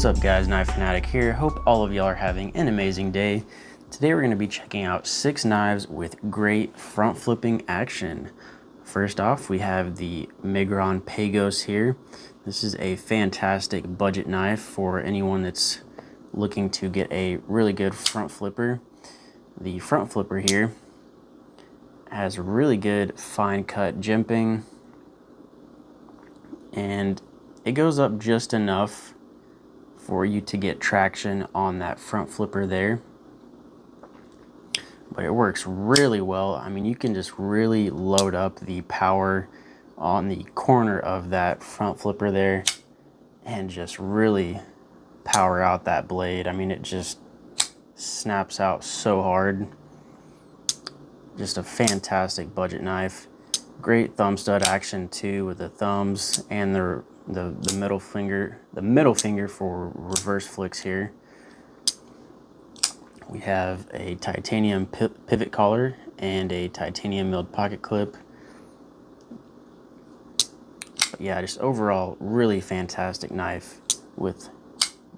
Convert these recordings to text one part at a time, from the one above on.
What's up guys, Knife Fanatic here. Hope all of y'all are having an amazing day. Today we're going to be checking out 6 knives with great front flipping action. First off, we have the Migron Pagos here. This is a fantastic budget knife for anyone that's looking to get a really good front flipper. The front flipper here has really good fine cut jimping, and it goes up just enough for you to get traction on that front flipper there. But it works really well. I mean, you can just really load up the power on the corner of that front flipper there and just really power out that blade. I mean, it just snaps out so hard. Just a fantastic budget knife. Great thumb stud action too, with the thumbs and the middle finger for reverse flicks here. We have a titanium pivot collar and a titanium milled pocket clip. But yeah, just overall really fantastic knife with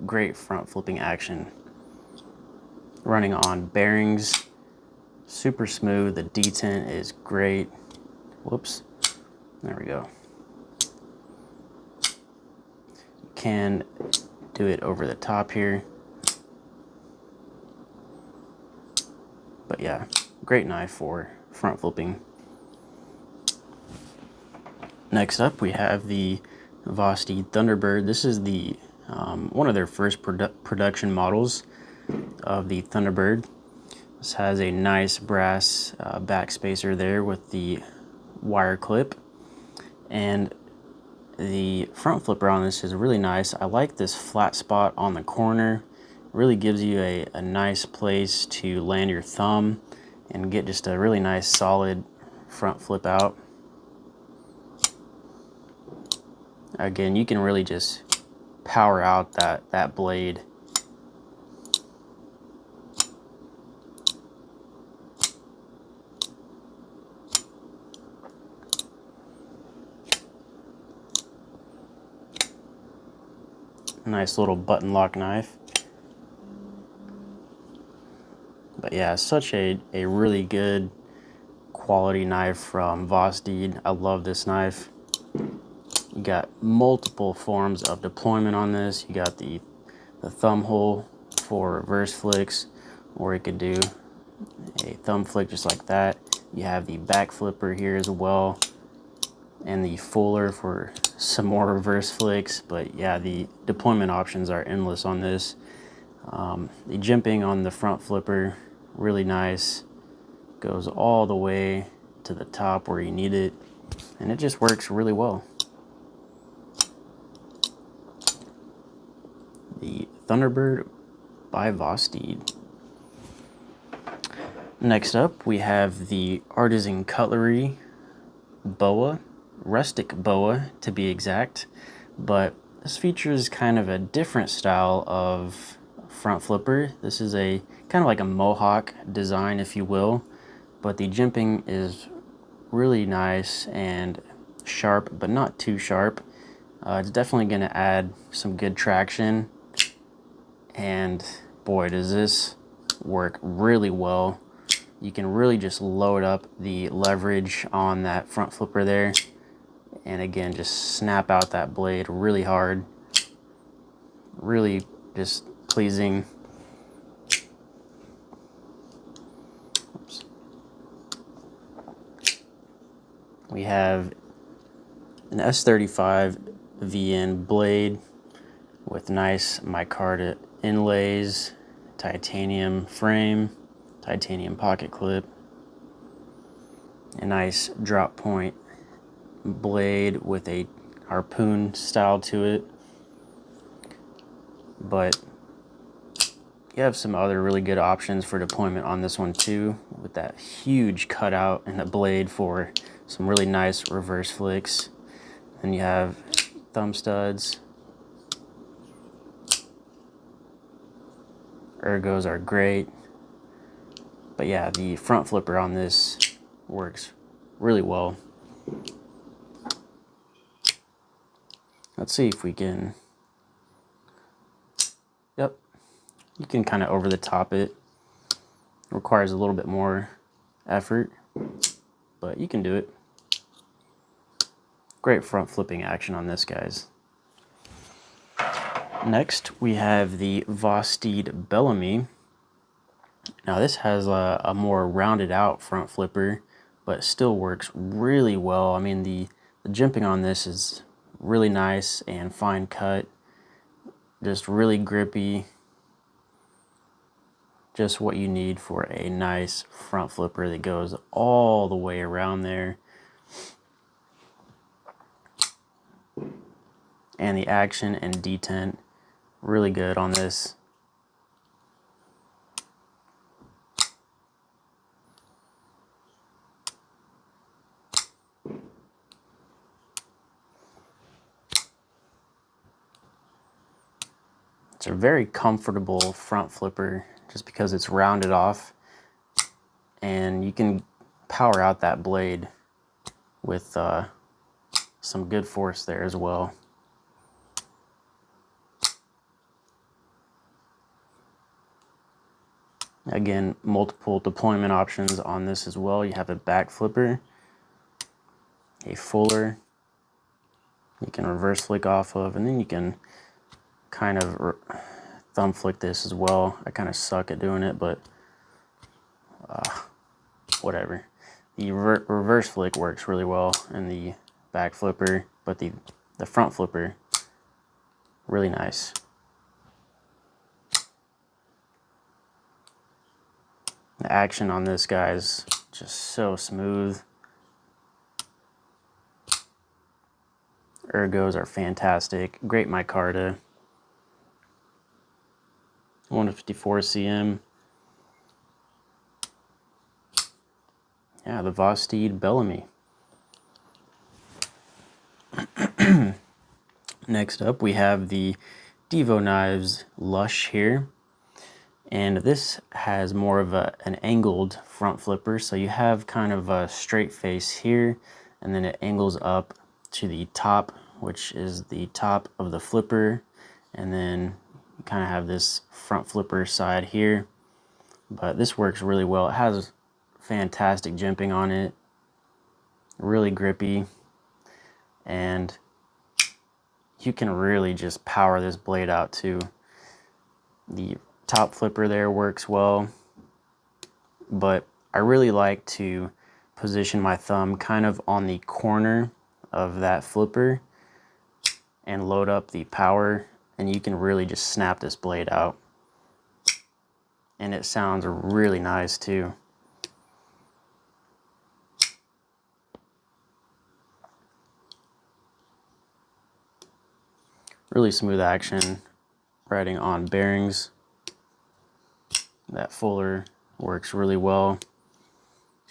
great front flipping action. Running on bearings, super smooth. The detent is great. Whoops, there we go. You can do it over the top here. But yeah, great knife for front flipping. Next up, we have the Vosteed Thunderbird. This is the one of their first production models of the Thunderbird. This has a nice brass back spacer there with the wire clip, and the front flipper on this is really nice. I like this flat spot on the corner. Really gives you a nice place to land your thumb and get just a really nice solid front flip out. Again, you can really just power out that blade. Nice little button lock knife. But yeah, such a really good quality knife from Vosteed. I love this knife. You got multiple forms of deployment on this. You got the thumb hole for reverse flicks, or you could do a thumb flick just like that. You have the back flipper here as well, and the fuller for some more reverse flicks. But yeah, the deployment options are endless on this. The jimping on the front flipper, really nice. Goes all the way to the top where you need it, and it just works really well. The Thunderbird by Vosteed. Next up, we have the Artisan Cutlery Boa, rustic boa to be exact, but this features kind of a different style of front flipper. This is a kind of like a mohawk design, if you will, but the jimping is really nice and sharp, but not too sharp. It's definitely going to add some good traction, and boy, does this work really well. You can really just load up the leverage on that front flipper there, and again, just snap out that blade really hard. Really just pleasing. Oops. We have an S35 VN blade with nice micarta inlays, titanium frame, titanium pocket clip, a nice drop point blade with a harpoon style to it. But you have some other really good options for deployment on this one too, with that huge cutout in the blade for some really nice reverse flicks. Then you have thumb studs. Ergos are great. But yeah, the front flipper on this works really well. Let's see if we can Yep, you can kind of over the top it. Requires a little bit more effort, but you can do it. Great front flipping action on this, guys. Next, we have the Vosteed Bellamy. Now this has a more rounded out front flipper, but it still works really well. I mean, the jimping on this is really nice and fine cut, just really grippy. Just what you need for a nice front flipper that goes all the way around there. And the action and detent, really good on this. It's a very comfortable front flipper just because it's rounded off, and you can power out that blade with some good force there as well. Again, multiple deployment options on this as well. You have a back flipper, a fuller, you can reverse flick off of, and then you can kind of thumb flick this as well. I kind of suck at doing it, but whatever. The reverse flick works really well in the back flipper, but the front flipper, really nice. The action on this, guys, just so smooth. Ergos are fantastic. Great micarta. 154 cm. Yeah, the Vosteed Bellamy. Next up, we have the DVO Knives Lush here. And this has more of an angled front flipper. So you have kind of a straight face here, and then it angles up to the top, which is the top of the flipper. And then you kind of have this front flipper side here. But this works really well. It has fantastic jimping on it, really grippy, and you can really just power this blade out too. The top flipper there works well, but I really like to position my thumb kind of on the corner of that flipper and load up the power, and you can really just snap this blade out, and it sounds really nice too. Really smooth action riding on bearings. That fuller works really well.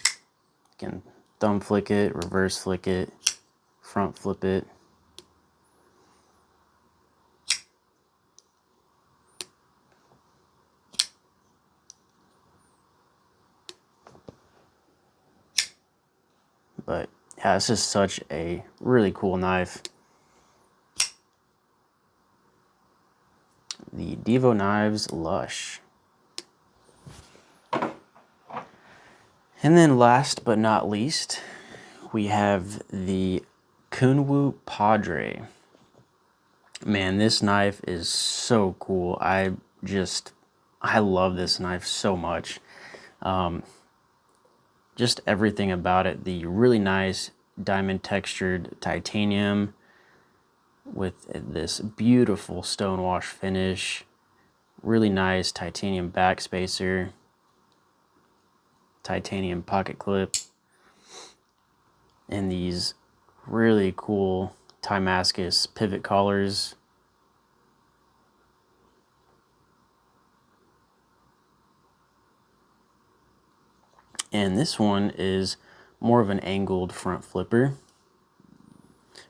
You can thumb flick it, reverse flick it, front flip it. But yeah, it's just such a really cool knife. The DVO Knives Lush. And then last but not least, we have the Kunwu Padre. Man, this knife is so cool. I love this knife so much. Just everything about it. The really nice diamond textured titanium with this beautiful stonewash finish. Really nice titanium backspacer. Titanium pocket clip. And these really cool Damascus pivot collars. And this one is more of an angled front flipper,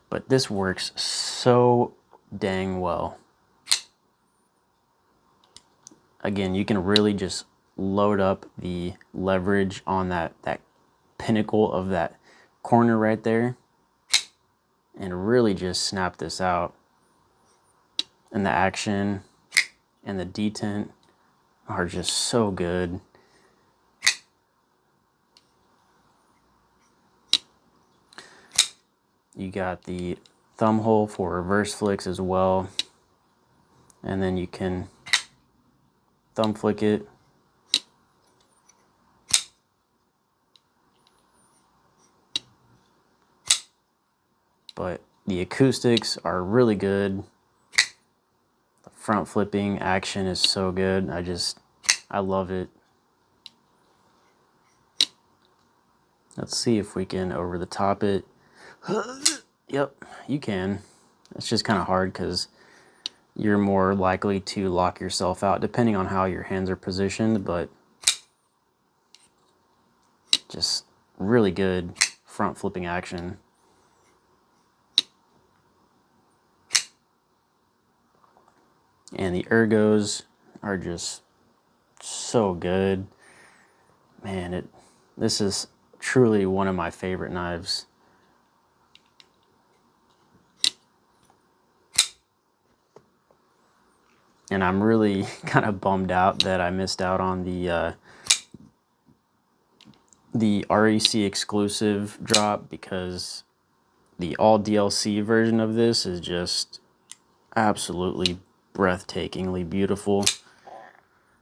but this works so dang well. Again, you can really just load up the leverage on that pinnacle of that corner right there and really just snap this out. And the action and the detent are just so good. You got the thumb hole for reverse flicks as well, and then you can thumb flick it. But the acoustics are really good. The front flipping action is so good. I love it. Let's see if we can over the top it. Yep, you can. It's just kind of hard because you're more likely to lock yourself out depending on how your hands are positioned, but just really good front flipping action. And the ergos are just so good. Man, this is truly one of my favorite knives. And I'm really kind of bummed out that I missed out on the REC exclusive drop, because the all DLC version of this is just absolutely breathtakingly beautiful.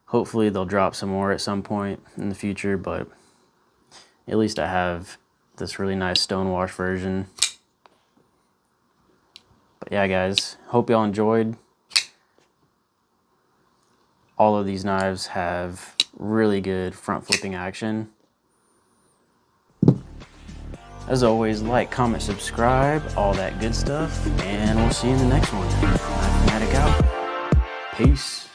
Hopefully they'll drop some more at some point in the future, but at least I have this really nice stonewash version. But yeah, guys, hope y'all enjoyed. All of these knives have really good front flipping action. As always, like, comment, subscribe, all that good stuff, and we'll see you in the next one. Knife Fanatic out. Peace.